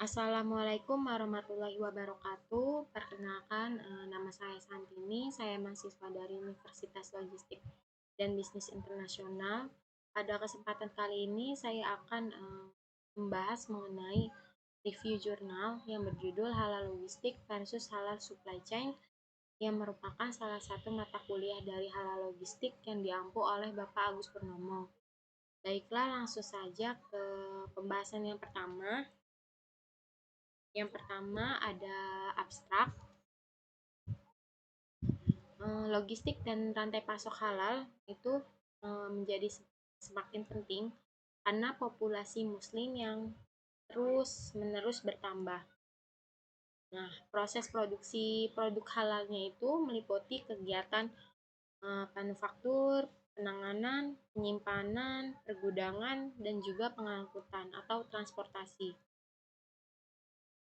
Assalamualaikum warahmatullahi wabarakatuh. Perkenalkan, nama saya Santini. Saya mahasiswa dari Universitas Logistik dan Bisnis Internasional. Pada kesempatan kali ini saya akan membahas mengenai review jurnal yang berjudul Halal Logistik versus Halal Supply Chain, yang merupakan salah satu mata kuliah dari Halal Logistik yang diampu oleh Bapak Agus Purnomo. Baiklah, langsung saja ke pembahasan yang pertama. Yang pertama ada abstrak. Logistik dan rantai pasok halal itu menjadi semakin penting karena populasi muslim yang terus-menerus bertambah. Nah, proses produksi produk halalnya itu meliputi kegiatan manufaktur, penanganan, penyimpanan, pergudangan, dan juga pengangkutan atau transportasi.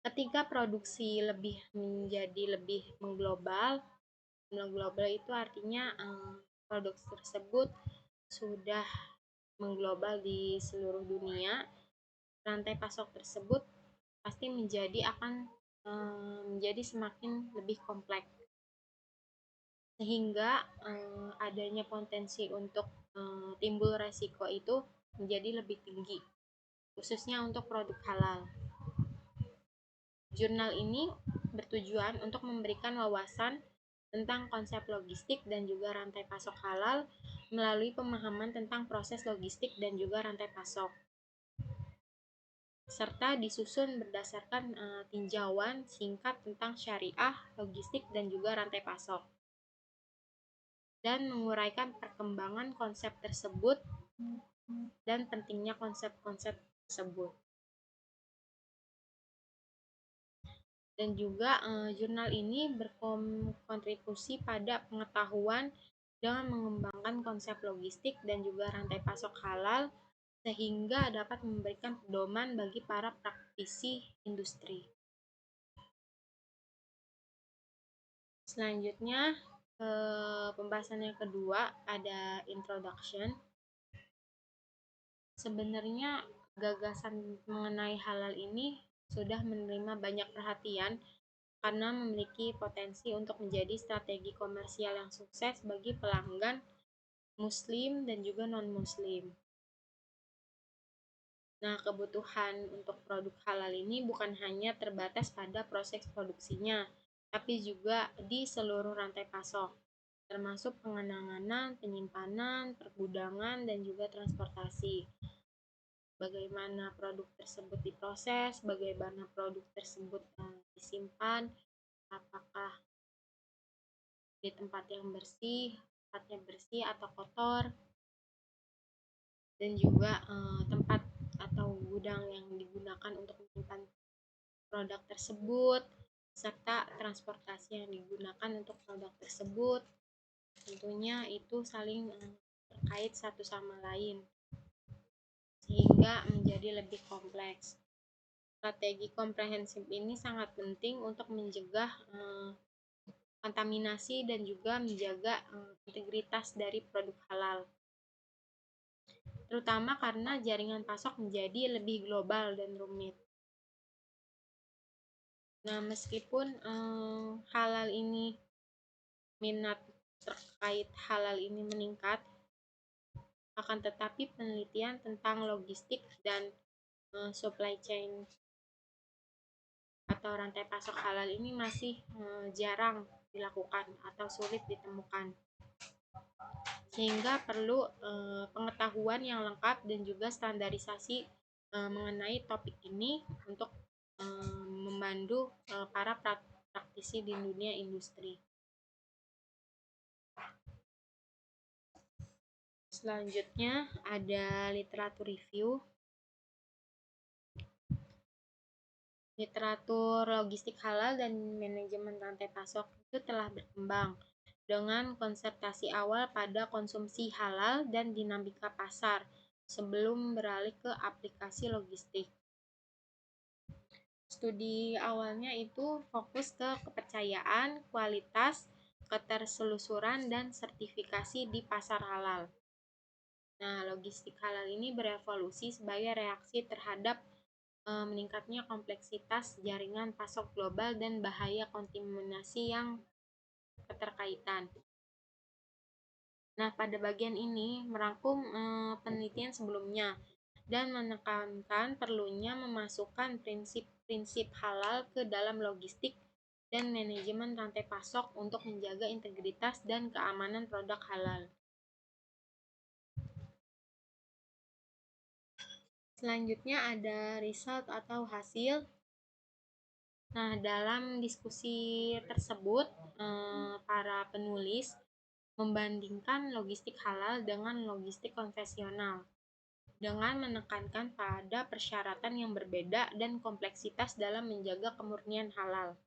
Ketika produksi menjadi lebih mengglobal itu artinya produk tersebut sudah mengglobal di seluruh dunia. Rantai pasok tersebut pasti akan menjadi semakin lebih kompleks, sehingga adanya potensi untuk timbul resiko itu menjadi lebih tinggi, khususnya untuk produk halal. Jurnal ini bertujuan untuk memberikan wawasan tentang konsep logistik dan juga rantai pasok halal melalui pemahaman tentang proses logistik dan juga rantai pasok, serta disusun berdasarkan tinjauan singkat tentang syariah, logistik, dan juga rantai pasok, dan menguraikan perkembangan konsep tersebut dan pentingnya konsep-konsep tersebut. Dan juga jurnal ini berkontribusi pada pengetahuan dengan mengembangkan konsep logistik dan juga rantai pasok halal, sehingga dapat memberikan pedoman bagi para praktisi industri. Selanjutnya, pembahasan yang kedua ada introduction. Sebenarnya gagasan mengenai halal ini sudah menerima banyak perhatian karena memiliki potensi untuk menjadi strategi komersial yang sukses bagi pelanggan muslim dan juga non-muslim. Nah, kebutuhan untuk produk halal ini bukan hanya terbatas pada proses produksinya, tapi juga di seluruh rantai pasok, termasuk pengenangan, penyimpanan, pergudangan, dan juga transportasi. Bagaimana produk tersebut diproses, bagaimana produk tersebut disimpan, apakah di tempat yang bersih, tempatnya bersih atau kotor, dan juga tempat atau gudang yang digunakan untuk menyimpan produk tersebut, serta transportasi yang digunakan untuk produk tersebut. Tentunya itu saling terkait satu sama lain, sehingga menjadi lebih kompleks. Strategi komprehensif ini sangat penting untuk mencegah kontaminasi dan juga menjaga integritas dari produk halal, terutama karena jaringan pasok menjadi lebih global dan rumit. Nah, meskipun halal ini minat terkait halal ini meningkat, akan tetapi penelitian tentang logistik dan supply chain atau rantai pasok halal ini masih jarang dilakukan atau sulit ditemukan, sehingga perlu pengetahuan yang lengkap dan juga standarisasi mengenai topik ini untuk membantu para praktisi di dunia industri. Selanjutnya ada literatur review. Literatur logistik halal dan manajemen rantai pasok itu telah berkembang dengan konsentrasi awal pada konsumsi halal dan dinamika pasar sebelum beralih ke aplikasi logistik. Studi awalnya itu fokus ke kepercayaan, kualitas, keterselusuran, dan sertifikasi di pasar halal. Nah, logistik halal ini berevolusi sebagai reaksi terhadap meningkatnya kompleksitas jaringan pasok global dan bahaya kontaminasi yang keterkaitan. Nah, pada bagian ini merangkum penelitian sebelumnya dan menekankan perlunya memasukkan prinsip-prinsip halal ke dalam logistik dan manajemen rantai pasok untuk menjaga integritas dan keamanan produk halal. Selanjutnya ada result atau hasil. Nah, dalam diskusi tersebut, para penulis membandingkan logistik halal dengan logistik konvensional dengan menekankan pada persyaratan yang berbeda dan kompleksitas dalam menjaga kemurnian halal.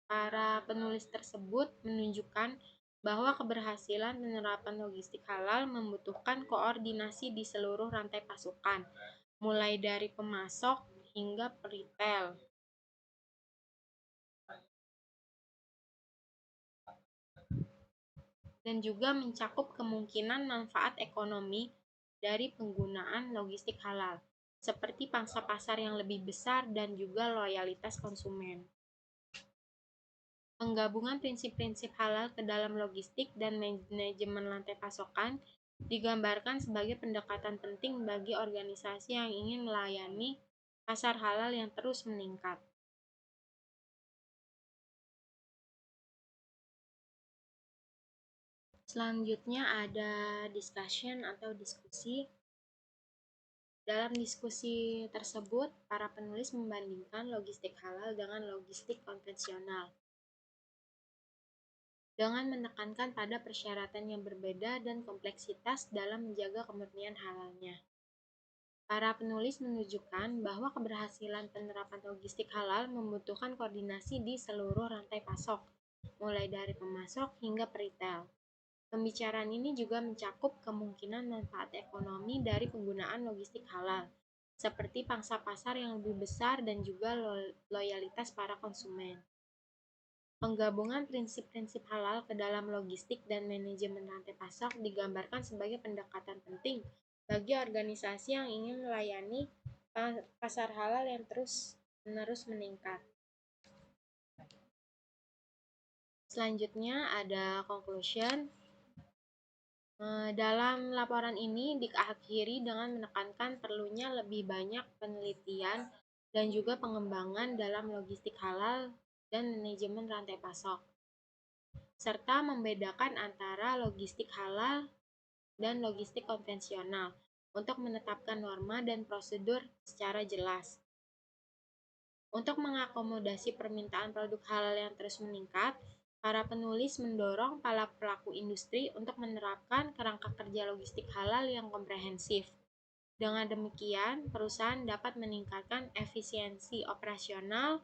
Para penulis tersebut menunjukkan bahwa keberhasilan penerapan logistik halal membutuhkan koordinasi di seluruh rantai pasokan, mulai dari pemasok hingga retail. Dan juga mencakup kemungkinan manfaat ekonomi dari penggunaan logistik halal, seperti pangsa pasar yang lebih besar dan juga loyalitas konsumen. Penggabungan prinsip-prinsip halal ke dalam logistik dan manajemen rantai pasokan digambarkan sebagai pendekatan penting bagi organisasi yang ingin melayani pasar halal yang terus meningkat. Selanjutnya ada discussion atau diskusi. Dalam diskusi tersebut, para penulis membandingkan logistik halal dengan logistik konvensional dengan menekankan pada persyaratan yang berbeda dan kompleksitas dalam menjaga kemurnian halalnya. Para penulis menunjukkan bahwa keberhasilan penerapan logistik halal membutuhkan koordinasi di seluruh rantai pasok, mulai dari pemasok hingga retail. Pembicaraan ini juga mencakup kemungkinan manfaat ekonomi dari penggunaan logistik halal, seperti pangsa pasar yang lebih besar dan juga loyalitas para konsumen. Penggabungan prinsip-prinsip halal ke dalam logistik dan manajemen rantai pasok digambarkan sebagai pendekatan penting bagi organisasi yang ingin melayani pasar halal yang terus-menerus meningkat. Selanjutnya ada conclusion. Dalam laporan ini diakhiri dengan menekankan perlunya lebih banyak penelitian dan juga pengembangan dalam logistik halal dan manajemen rantai pasok, serta membedakan antara logistik halal dan logistik konvensional untuk menetapkan norma dan prosedur secara jelas. Untuk mengakomodasi permintaan produk halal yang terus meningkat, para penulis mendorong para pelaku industri untuk menerapkan kerangka kerja logistik halal yang komprehensif. Dengan demikian, perusahaan dapat meningkatkan efisiensi operasional,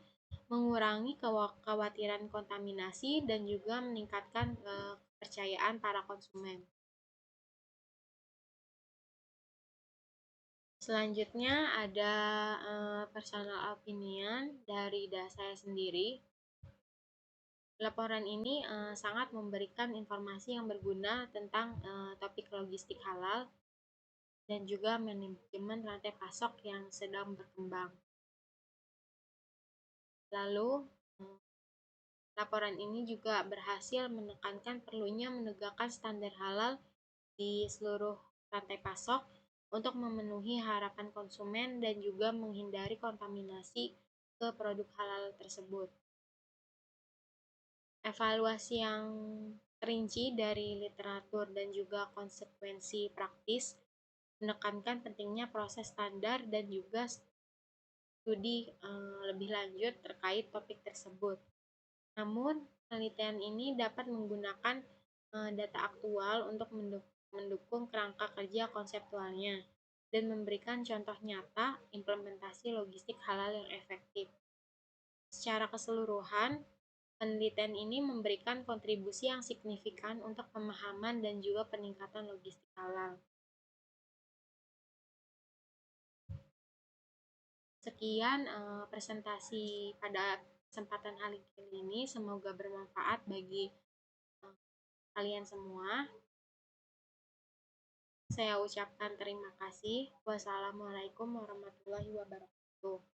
mengurangi kekhawatiran kontaminasi, dan juga meningkatkan kepercayaan para konsumen. Selanjutnya ada personal opinion dari saya sendiri. Laporan ini sangat memberikan informasi yang berguna tentang topik logistik halal dan juga manajemen rantai pasok yang sedang berkembang. Lalu, laporan ini juga berhasil menekankan perlunya menegakkan standar halal di seluruh rantai pasok untuk memenuhi harapan konsumen dan juga menghindari kontaminasi ke produk halal tersebut. Evaluasi yang rinci dari literatur dan juga konsekuensi praktis menekankan pentingnya proses standar dan juga studi lebih lanjut terkait topik tersebut. Namun, penelitian ini dapat menggunakan data aktual untuk mendukung kerangka kerja konseptualnya dan memberikan contoh nyata implementasi logistik halal yang efektif. Secara keseluruhan, penelitian ini memberikan kontribusi yang signifikan untuk pemahaman dan juga peningkatan logistik halal. Sekian presentasi pada kesempatan kali ini, semoga bermanfaat bagi kalian semua. Saya ucapkan terima kasih. Wassalamualaikum warahmatullahi wabarakatuh.